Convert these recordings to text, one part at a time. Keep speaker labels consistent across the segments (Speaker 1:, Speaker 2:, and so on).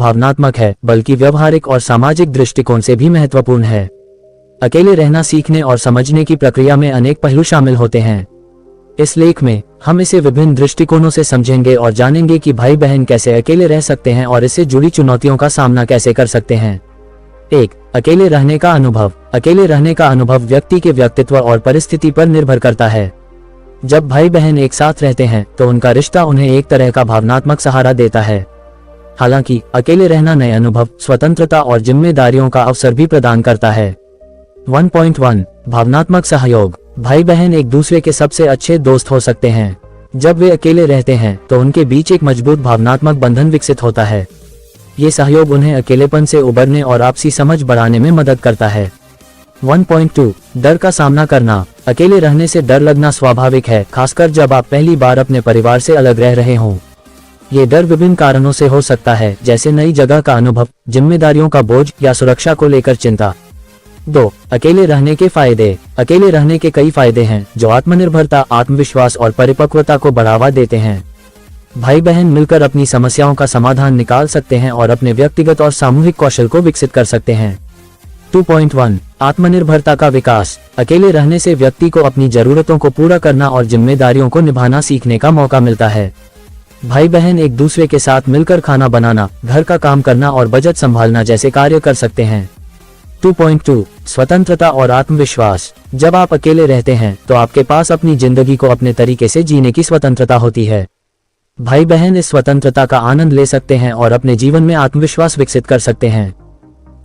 Speaker 1: भावनात्मक है बल्कि व्यवहारिक और सामाजिक दृष्टिकोण से भी महत्वपूर्ण है। अकेले रहना सीखने और समझने की प्रक्रिया में अनेक पहलू शामिल होते हैं। इस लेख में हम इसे विभिन्न दृष्टिकोणों से समझेंगे और जानेंगे कि भाई बहन कैसे अकेले रह सकते हैं और इससे जुड़ी चुनौतियों का सामना कैसे कर सकते हैं। 1. अकेले रहने का अनुभव। अकेले रहने का अनुभव व्यक्ति के व्यक्तित्व और परिस्थिति पर निर्भर करता है। जब भाई बहन एक साथ रहते हैं तो उनका रिश्ता उन्हें एक तरह का भावनात्मक सहारा देता है। हालांकि अकेले रहना नए अनुभव, स्वतंत्रता और जिम्मेदारियों का अवसर भी प्रदान करता है। 1.1 भावनात्मक सहयोग। भाई बहन एक दूसरे के सबसे अच्छे दोस्त हो सकते हैं। जब वे अकेले रहते हैं तो उनके बीच एक मजबूत भावनात्मक बंधन विकसित होता है। ये सहयोग उन्हें अकेलेपन से उबरने और आपसी समझ बढ़ाने में मदद करता है। 1.2 डर का सामना करना। अकेले रहने से डर लगना स्वाभाविक है, खासकर जब आप पहली बार अपने परिवार से अलग रह रहे हों। ये डर विभिन्न कारणों से हो सकता है, जैसे नई जगह का अनुभव, जिम्मेदारियों का बोझ या सुरक्षा को लेकर चिंता। 2. अकेले रहने के फायदे। अकेले रहने के कई फायदे हैं जो आत्मनिर्भरता, आत्मविश्वास और परिपक्वता को बढ़ावा देते हैं। भाई बहन मिलकर अपनी समस्याओं का समाधान निकाल सकते हैं और अपने व्यक्तिगत और सामूहिक कौशल को विकसित कर सकते हैं। 2.1 आत्मनिर्भरता का विकास। अकेले रहने से व्यक्ति को अपनी जरूरतों को पूरा करना और जिम्मेदारियों को निभाना सीखने का मौका मिलता है। भाई बहन एक दूसरे के साथ मिलकर खाना बनाना, घर का काम करना और बजट संभालना जैसे कार्य कर सकते हैं। 2.2 स्वतंत्रता और आत्मविश्वास। जब आप अकेले रहते हैं तो आपके पास अपनी जिंदगी को अपने तरीके से जीने की स्वतंत्रता होती है। भाई बहन इस स्वतंत्रता का आनंद ले सकते हैं और अपने जीवन में आत्मविश्वास विकसित कर सकते हैं।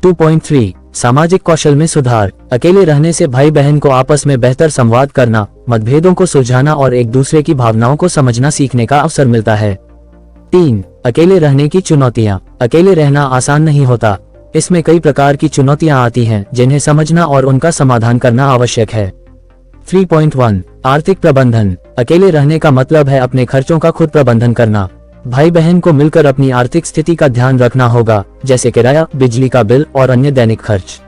Speaker 1: 2.3 सामाजिक कौशल में सुधार। अकेले रहने से भाई बहन को आपस में बेहतर संवाद करना, मतभेदों को सुलझाना और एक दूसरे की भावनाओं को समझना सीखने का अवसर मिलता है। 3 अकेले रहने की चुनौतियां। अकेले रहना आसान नहीं होता। इसमें कई प्रकार की चुनौतियां आती हैं जिन्हें समझना और उनका समाधान करना आवश्यक है। 3.1 आर्थिक प्रबंधन। अकेले रहने का मतलब है अपने खर्चों का खुद प्रबंधन करना। भाई बहन को मिलकर अपनी आर्थिक स्थिति का ध्यान रखना होगा, जैसे किराया, बिजली का बिल और अन्य दैनिक खर्च।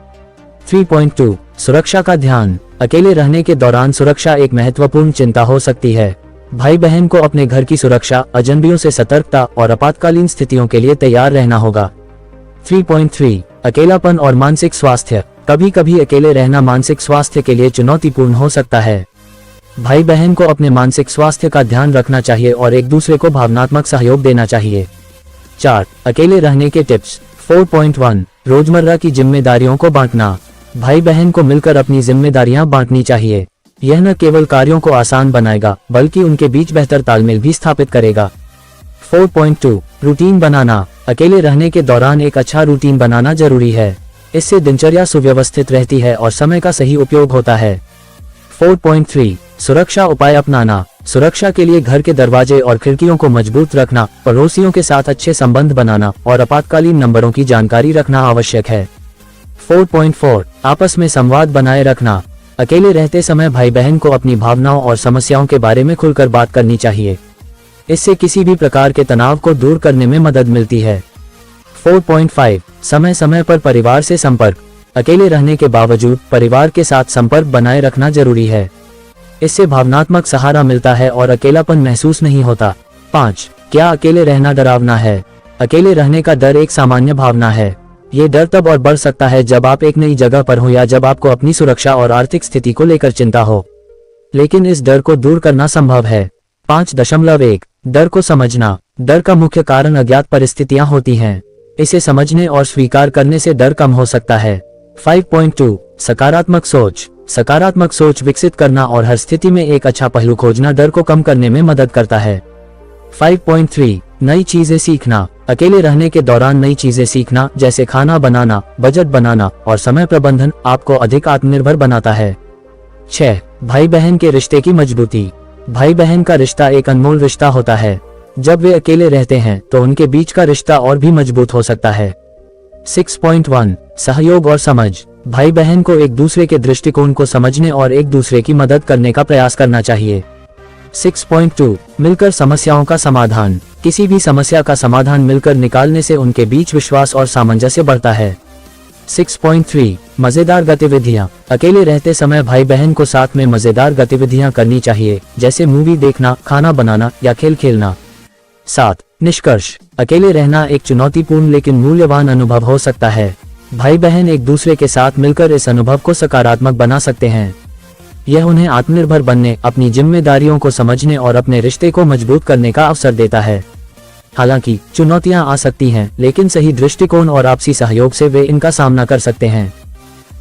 Speaker 1: 3.2 सुरक्षा का ध्यान। अकेले रहने के दौरान सुरक्षा एक महत्वपूर्ण चिंता हो सकती है। भाई बहन को अपने घर की सुरक्षा, अजनबियों से सतर्कता और आपातकालीन स्थितियों के लिए तैयार रहना होगा। 3.3 अकेलापन और मानसिक स्वास्थ्य। कभी कभी अकेले रहना मानसिक स्वास्थ्य के लिए चुनौतीपूर्ण हो सकता है। भाई बहन को अपने मानसिक स्वास्थ्य का ध्यान रखना चाहिए और एक दूसरे को भावनात्मक सहयोग देना चाहिए। 4 अकेले रहने के टिप्स। 4.1 रोजमर्रा की जिम्मेदारियों को बांटना। भाई बहन को मिलकर अपनी जिम्मेदारियां बांटनी चाहिए। यह न केवल कार्यों को आसान बनाएगा बल्कि उनके बीच बेहतर तालमेल भी स्थापित करेगा। 4.2 रूटीन बनाना। अकेले रहने के दौरान एक अच्छा रूटीन बनाना जरूरी है। इससे दिनचर्या सुव्यवस्थित रहती है और समय का सही उपयोग होता है। 4.3 सुरक्षा उपाय अपनाना। सुरक्षा के लिए घर के दरवाजे और खिड़कियों को मजबूत रखना, पड़ोसियों के साथ अच्छे संबंध बनाना और आपातकालीन नंबरों की जानकारी रखना आवश्यक है। 4.4 आपस में संवाद बनाए रखना। अकेले रहते समय भाई बहन को अपनी भावनाओं और समस्याओं के बारे में खुलकर बात करनी चाहिए। इससे किसी भी प्रकार के तनाव को दूर करने में मदद मिलती है। 4.5 समय समय पर परिवार से संपर्क। अकेले रहने के बावजूद परिवार के साथ संपर्क बनाए रखना जरूरी है। इससे भावनात्मक सहारा मिलता है और अकेलापन महसूस नहीं होता। 5 क्या अकेले रहना डरावना है? अकेले रहने का डर एक सामान्य भावना है। ये डर तब और बढ़ सकता है जब आप एक नई जगह पर हो या जब आपको अपनी सुरक्षा और आर्थिक स्थिति को लेकर चिंता हो। लेकिन इस डर को दूर करना संभव है। 5.1 डर को समझना। डर का मुख्य कारण अज्ञात परिस्थितियां होती हैं। इसे समझने और स्वीकार करने से डर कम हो सकता है। 5.2 सकारात्मक सोच। सकारात्मक सोच विकसित करना और हर स्थिति में एक अच्छा पहलू खोजना डर को कम करने में मदद करता है। 5.3 नई चीजें सीखना। अकेले रहने के दौरान नई चीजें सीखना, जैसे खाना बनाना, बजट बनाना और समय प्रबंधन, आपको अधिक आत्मनिर्भर बनाता है। 6 भाई बहन के रिश्ते की मजबूती। भाई बहन का रिश्ता एक अनमोल रिश्ता होता है। जब वे अकेले रहते हैं तो उनके बीच का रिश्ता और भी मजबूत हो सकता है। 6.1 सहयोग और समझ। भाई बहन को एक दूसरे के दृष्टिकोण को समझने और एक दूसरे की मदद करने का प्रयास करना चाहिए। 6.2 मिलकर समस्याओं का समाधान। किसी भी समस्या का समाधान मिलकर निकालने से उनके बीच विश्वास और सामंजस्य बढ़ता है। 6.3 मजेदार गतिविधियां। अकेले रहते समय भाई बहन को साथ में मजेदार गतिविधियां करनी चाहिए, जैसे मूवी देखना, खाना बनाना या खेल खेलना। 7 निष्कर्ष, अकेले रहना एक चुनौतीपूर्ण लेकिन मूल्यवान अनुभव हो सकता है। भाई बहन एक दूसरे के साथ मिलकर इस अनुभव को सकारात्मक बना सकते हैं। यह उन्हें आत्मनिर्भर बनने, अपनी जिम्मेदारियों को समझने और अपने रिश्ते को मजबूत करने का अवसर देता है। हालांकि चुनौतियां आ सकती हैं, लेकिन सही दृष्टिकोण और आपसी सहयोग से वे इनका सामना कर सकते हैं।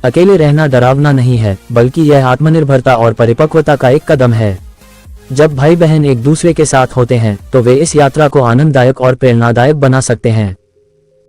Speaker 1: अकेले रहना डरावना नहीं है, बल्कि यह आत्मनिर्भरता और परिपक्वता का एक कदम है। जब भाई बहन एक दूसरे के साथ होते हैं तो वे इस यात्रा को आनंददायक और प्रेरणादायक बना सकते हैं।